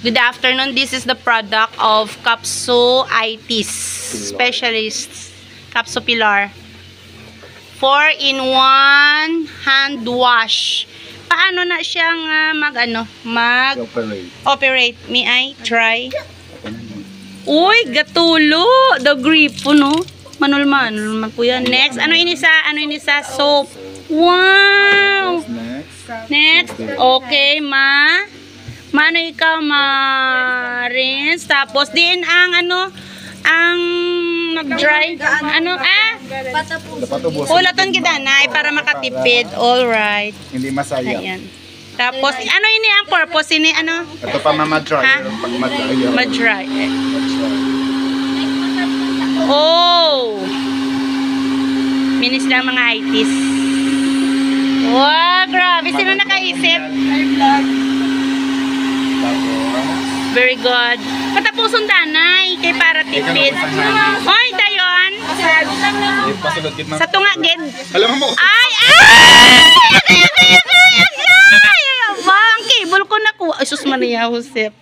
Good afternoon. This is the product of Capsuitis Specialist Capsupilar 4-in-1 hand wash. Paano na siyang mag-operate? May I try? Uy, gatulo. The gripo, no? Manul-manul po yan. Next, ano inisa? Soap. Wow! Next. Okay, Mano ikaw, rinse. Tapos, din ang mag-dry. Ulaton kita na, para makatipid. Alright. Hindi masaya. Ayan. Tapos, ini ang purpose? Ito pa ma-dry. Ma-dry. Oh! Minis lang mga itis. Wow, grabe. Sino nakaisip? Very good. Patapuson danay kay para tipid. Hoy, dayon. Sa tunga gid. Alam mo. Ay! Ang cable ko nakuha. Ay, sus Maria Josep.